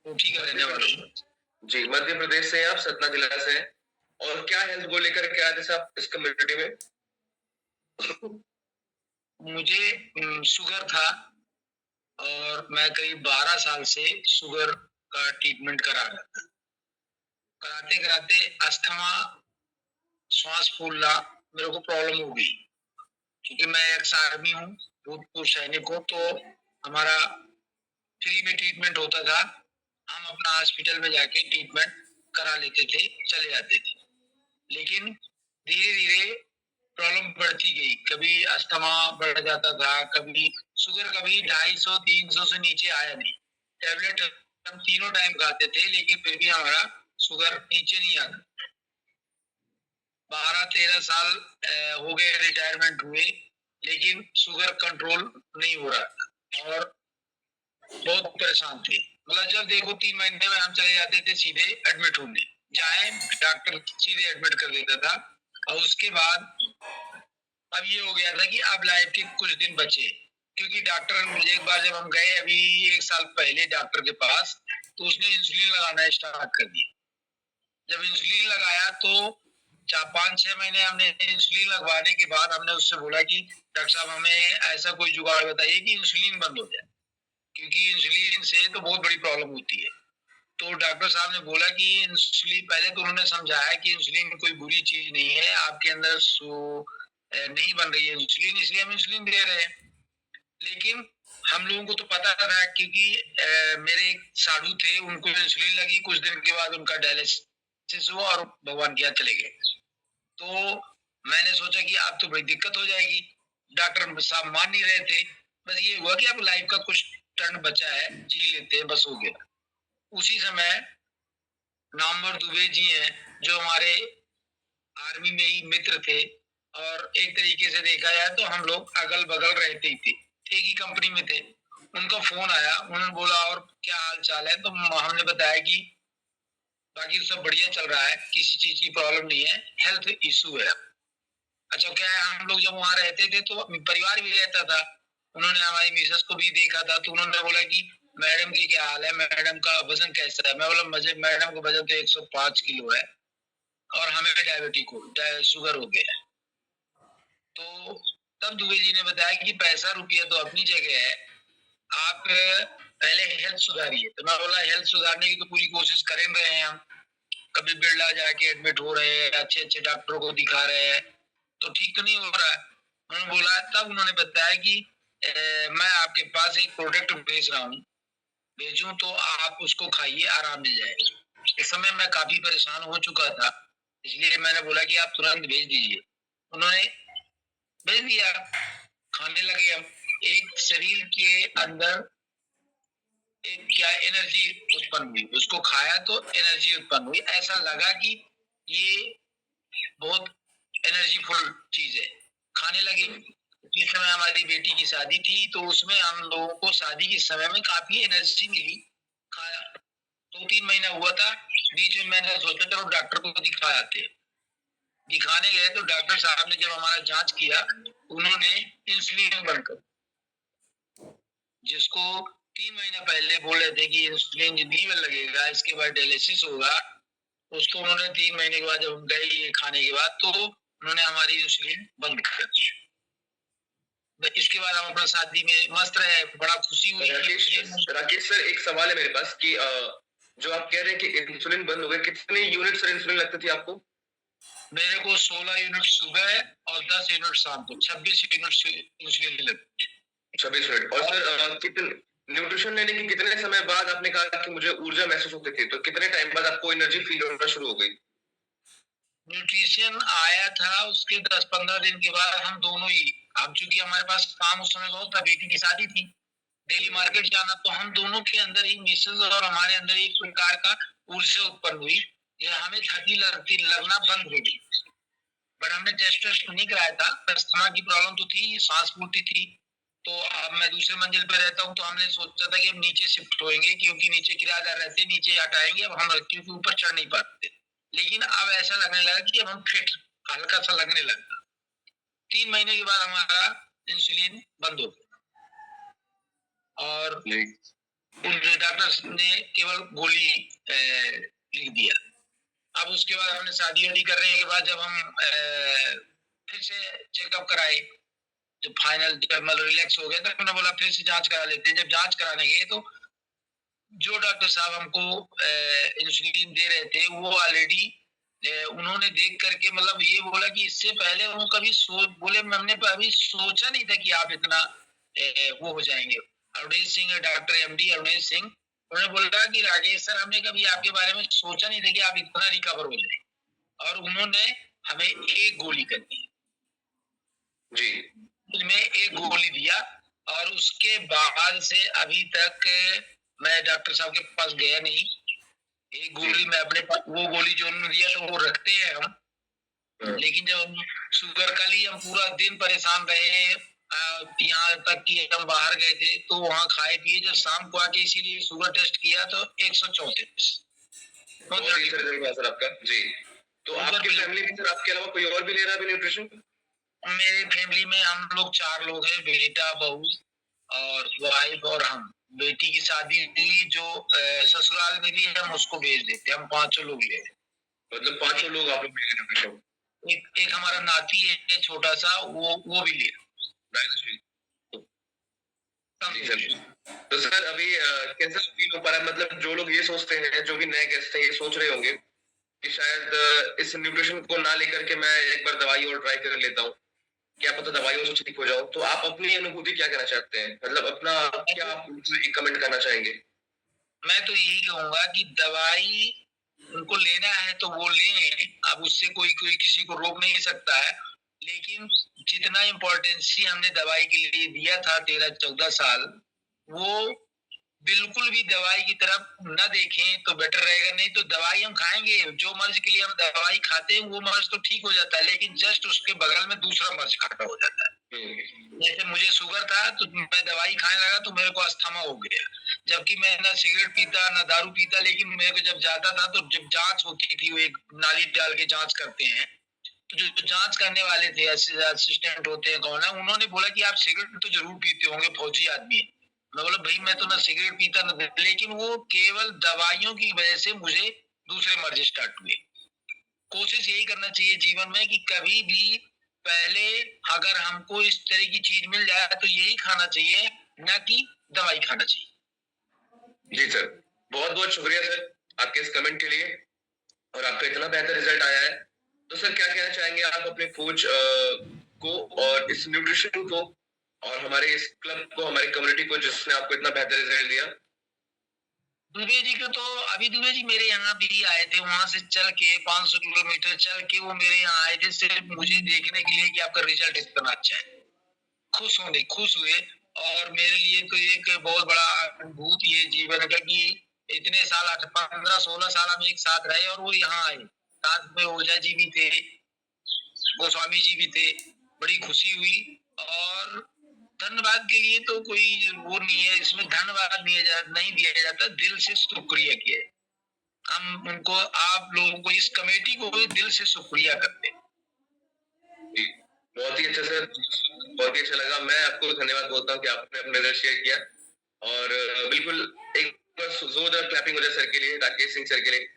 ऊटी का रहने वाला हूँ। जी, मध्य प्रदेश से हैं आप, सतना जिला से हैं। और क्या हेल्थ को लेकर के आए थे साहब इस कम्युनिटी में? मुझे शुगर था और मैं करीब 12 साल से शुगर का ट्रीटमेंट करा रहा था। कराते-कराते अस्थमा, श्वास फूलना मेरे को प्रॉब्लम हो गई। क्योंकि मैं एक्स आर्मी हूँ, भूतपूर्व सैनिक हूँ, तो हमारा फ्री में ट्रीटमेंट होता था। हम अपना हॉस्पिटल में जाके ट्रीटमेंट करा लेते थे, चले जाते थे। लेकिन धीरे-धीरे प्रॉब्लम बढ़ती गई। कभी अस्थमा बढ़ जाता था, कभी शुगर कभी 250-300 से नीचे आया नहीं। टैबलेट हम तीनों टाइम खाते थे, लेकिन फिर भी हमारा शुगर नीचे नहीं आता। 12-13 साल हो गए रिटायरमेंट हुए, लेकिन शुगर कंट्रोल नहीं हो रहा था और बहुत परेशान थे। मतलब जब देखो 3 महीने में हम चले जाते थे सीधे एडमिट होने। जाए डॉक्टर सीधे एडमिट कर देता था और उसके बाद अब ये हो गया था कि अब लाइफ के कुछ दिन बचे। क्योंकि डॉक्टर मुझे एक बार जब हम गए अभी 1 साल पहले डॉक्टर के पास, तो उसने इंसुलिन लगाना स्टार्ट कर दिया। जब इंसुलिन लगाया तो 5-6 महीने हमने इंसुलिन लगवाने के बाद हमने उससे बोला कि डॉक्टर साहब हमें ऐसा कोई जुगाड़ बताइए कि इंसुलिन बंद हो जाए, क्योंकि इंसुलिन से तो बहुत बड़ी प्रॉब्लम होती है। तो डॉक्टर साहब ने बोला कि इंसुलिन, पहले तो उन्होंने समझाया कि इंसुलिन कोई बुरी चीज नहीं है, आपके अंदर नहीं बन रही है इंसुलिन, इसलिए हम इंसुलिन दे रहे हैं। लेकिन हम लोगों को तो पता था, क्योंकि मेरे एक साधु थे, उनको इंसुलिन लगी, कुछ दिन के बाद उनका डायलिसिस हुआ और भगवान के यहाँ चले गए। तो मैंने सोचा कि अब तो बड़ी दिक्कत हो जाएगी। डॉक्टर साहब मान नहीं रहे थे। बस ये हुआ कि अब लाइफ का कुछ टर्न बचा है, जी लेते हैं, बस हो गया। उसी समय नामवर दुबे जी हैं, जो हमारे आर्मी में ही मित्र थे और एक तरीके से देखा जाए तो हम लोग अगल-बगल रहते ही थे। एक ही कंपनी में थे। उनका फ़ोन आया, उन्होंने बोला और क्या हाल-चाल है? तो हमने बताया कि बाकी तो सब बढ़िया चल रहा है, किसी चीज़ की प्रॉब्लम नहीं है, हेल्थ इश्यू है। अच्छा क्या है, हम लोग जब वहाँ रहते थे तो परिवार भी रहता था। उन्होंने हमारी मिसेस को भी देखा था, तो उन्होंने बोला कि मैडम की क्या हाल है? मैडम का वज़न कैसा है? मैं बोला मुझे मैडम का वज़न तो 105 किलो है और हमें डायबिटिक शुगर हो गया है। तो तब दुबे जी ने बताया कि पैसा रुपया तो अपनी जगह है, आप पहले हेल्थ सुधारिए। तो मैं बोला हेल्थ सुधारने की तो पूरी कोशिश कर ही रहे हैं हम। कभी बिरला जाके एडमिट हो रहे हैं, अच्छे-अच्छे डॉक्टरों को दिखा रहे हैं, तो ठीक तो नहीं हो रहा है। उन्होंने बोला, तब उन्होंने बताया कि मैं आपके पास एक प्रोडक्ट भेज रहा हूँ, भेजूँ तो आप उसको खाइए, आराम मिल जाएगा। इस समय मैं काफ़ी परेशान हो चुका था, इसलिए मैंने बोला कि आप तुरंत भेज दीजिए। उन्होंने भेज दिया, खाने लगे हम। एक शरीर के अंदर एक क्या एनर्जी उत्पन्न हुई, उसको खाया तो एनर्जी उत्पन्न हुई। ऐसा लगा कि ये बहुत एनर्जीफुल चीज़ है। खाने लगे। जिस समय हमारी बेटी की शादी थी, तो उसमें हम लोगों को शादी के समय में काफ़ी एनर्जी मिली। खाया, 2-3 महीना हुआ था, बीच में मैंने सोचा चलो डॉक्टर को दिखा आते हैं। दिखाने गए तो डॉक्टर साहब ने जब हमारा जाँच किया, उन्होंने इंसुलिन बंद कर, जिसको 3 महीना पहले बोल रहे थे कि इंसुलिन ज़िंदगी भर लगेगा, इसके बाद डायलिसिस होगा, उसको उन्होंने 3 महीने के बाद जब हम गए ये खाने के बाद, तो उन्होंने हमारी इंसुलिन बंद कर दी। तो इसके बाद हम अपना शादी में मस्त रहे, बड़ा खुशी हुई। राकेश सर, एक सवाल है मेरे पास कि जो आप कह रहे हैं कि इंसुलिन बंद हो गए, कितने यूनिट सर इंसुलिन लगती थी आपको? मेरे को 16 यूनिट सुबह और 10 यूनिट शाम को, 26 यूनिट इंसुलिन लगती है। 26 मिनट। और सर कितने न्यूट्रिशन लेने के कितने समय बाद आपने कहा कि मुझे ऊर्जा महसूस होती थी, तो कितने टाइम बाद आपको एनर्जी फील होना शुरू हो गई? न्यूट्रिशन आया था उसके 10-15 दिन के बाद हम दोनों ही, अब चूंकि हमारे पास काम उस समय बहुत था, बेटी की शादी थी, डेली मार्केट जाना, तो हम दोनों के अंदर ही मिसेज और हमारे अंदर एक प्रकार का ऊर्जा उत्पन्न हुई, ये हमें थकी लगती लगना बंद हो गई। बट हमने टेस्ट वेस्ट नहीं कराया था, अस्थमा की प्रॉब्लम तो थी, सांस फूलती थी। तो अब मैं दूसरे मंजिल पे रहता हूँ, तो हमने सोचा था कि हम नीचे शिफ्ट होएंगे, क्योंकि नीचे किराएदार रहते, नीचे हटाएंगे, अब हम क्योंकि ऊपर चढ़ नहीं पाते। लेकिन अब ऐसा लगने लगा कि अब हम फिट, हल्का सा लगने लगा। 3 महीने के बाद हमारा इंसुलिन बंद हो गया और उन डॉक्टर ने केवल गोली लिख दिया। अब उसके बाद हमने शादी वादी करने के बाद जब हम फिर से चेकअप कराए, जब फाइनल जब मतलब रिलैक्स हो गया तो हमने बोला फिर से जांच करा लेते हैं। जब जांच कराने गए तो जो डॉक्टर साहब हमको इंसुलिन दे रहे थे वो ऑलरेडी उन्होंने देख करके मतलब ये बोला कि इससे पहले वो कभी बोले हमने अभी सोचा नहीं था कि आप इतना वो हो जाएंगे। अरुणेश सिंह डॉक्टर एमडी अरुणेश सिंह उन्होंने बोला कि राकेश सर हमने कभी आपके बारे में सोचा नहीं था कि आप इतना रिकवर हो जाए, और उन्होंने हमें एक गोली कर दी जी। में एक गोली दिया, और उसके बाद से अभी तक मैं डॉक्टर साहब के पास गया नहीं। एक गोली मैं अपने वो गोली जो उन्होंने दिया तो वो रखते हैं हम, लेकिन जब हम शुगर का लिए हम पूरा दिन परेशान रहे, यहाँ तक कि हम बाहर गए थे तो वहाँ खाए पिए, जब शाम को आके इसीलिए शुगर टेस्ट किया तो 134। बहुत ही अच्छा रिजल्ट हुआ सर आपका। जी। तो आपकी फैमिली में सर आपके अलावा कोई और भी ले रहा है न्यूट्रिशन? मेरे फैमिली में हम लोग 4 लोग हैं, बेटा बहू और वाइफ और हम। बेटी की शादी हुई जो ससुराल में भी हम उसको भेज देते, हम 5 लोग ले। मतलब 5 लोग आप लोग ले रहे न्यूट्रिशन? एक हमारा नाती है छोटा सा, वो भी ले। जी सर। तो सर अभी कैसा फील हो पा रहा है? मतलब जो लोग ये सोचते हैं, जो भी नए गेस्ट हैं ये सोच रहे होंगे कि शायद इस न्यूट्रिशन को ना लेकर के मैं एक बार दवाई और ट्राई कर लेता हूँ, क्या पता दवाइयों से ठीक हो जाऊं। तो आप अपनी अनुभूति क्या कहना चाहते हैं? मतलब अपना क्या आप एक कमेंट करना चाहेंगे? मैं तो यही कहूंगा कि दवाई उनको लेना है तो वो लें, अब उससे कोई कोई किसी को रोक नहीं सकता है, लेकिन जितना इम्पोर्टेंस हमने दवाई के लिए दिया था 13-14 साल, वो बिल्कुल भी दवाई की तरफ न देखें तो बेटर रहेगा। नहीं तो दवाई हम खाएंगे, जो मर्ज के लिए हम दवाई खाते हैं वो मर्ज तो ठीक हो जाता है, लेकिन जस्ट उसके बगल में दूसरा मर्ज खड़ा हो जाता है। जैसे मुझे शुगर था तो मैं दवाई खाने लगा तो मेरे को अस्थमा हो गया, जबकि मैं ना सिगरेट पीता ना दारू पीता, लेकिन मेरे को जब जाता था तो जब जांच होती थी, वो एक नाली डाल के जांच करते हैं, तो जो जांच करने वाले थे असिस्टेंट होते हैं कौन है, उन्होंने बोला कि आप सिगरेट तो जरूर पीते होंगे, फौजी आदमी है। मैं बोला भाई मैं तो ना सिगरेट पीता ना, लेकिन वो केवल दवाइयों की वजह से मुझे दूसरे मर्ज स्टार्ट हुए। कोशिश यही करना चाहिए जीवन में कि कभी भी पहले अगर हमको इस तरह की चीज मिल जाए तो यही खाना चाहिए, ना कि दवाई खाना चाहिए। जी सर, बहुत बहुत शुक्रिया सर आपके इस कमेंट के लिए, और आपका इतना बेहतर रिजल्ट आया है। तो सर क्या कहना चाहेंगे आप अपने कोच को और इस न्यूट्रिशन को और हमारे इस क्लब को, हमारी कम्युनिटी को जिसने आपको इतना बेहतर रिजल्ट दिया? दुबे जी को तो अभी दुबे जी मेरे यहाँ भी आए थे, वहां से चल के 500 किलोमीटर चल के वो मेरे यहाँ आए थे सिर्फ मुझे देखने के लिए कि आपका रिजल्ट इतना अच्छा है। खुश हुए, और मेरे लिए तो एक बहुत बड़ा अनुभूत ये जीवन का कि इतने साल 15-16 साल हम एक साथ रहे और वो यहाँ आए, साथ में ओझा जी भी थे, गोस्वामी जी भी थे, बड़ी खुशी हुई। और धन्यवाद के लिए तो कोई वो नहीं है, इसमें धन्यवाद नहीं दिया जाता, दिल से शुक्रिया किया। हम उनको, आप लोगों को, इस कमेटी को दिल से शुक्रिया करते हैं। बहुत ही अच्छा सर, बहुत ही अच्छा लगा। मैं आपको धन्यवाद बोलता हूँ कि आपने अपना नजर शेयर किया, और बिल्कुल एक जोरदार क्लैपिंग हो जाए सर के लिए, राकेश सिंह सर के लिए।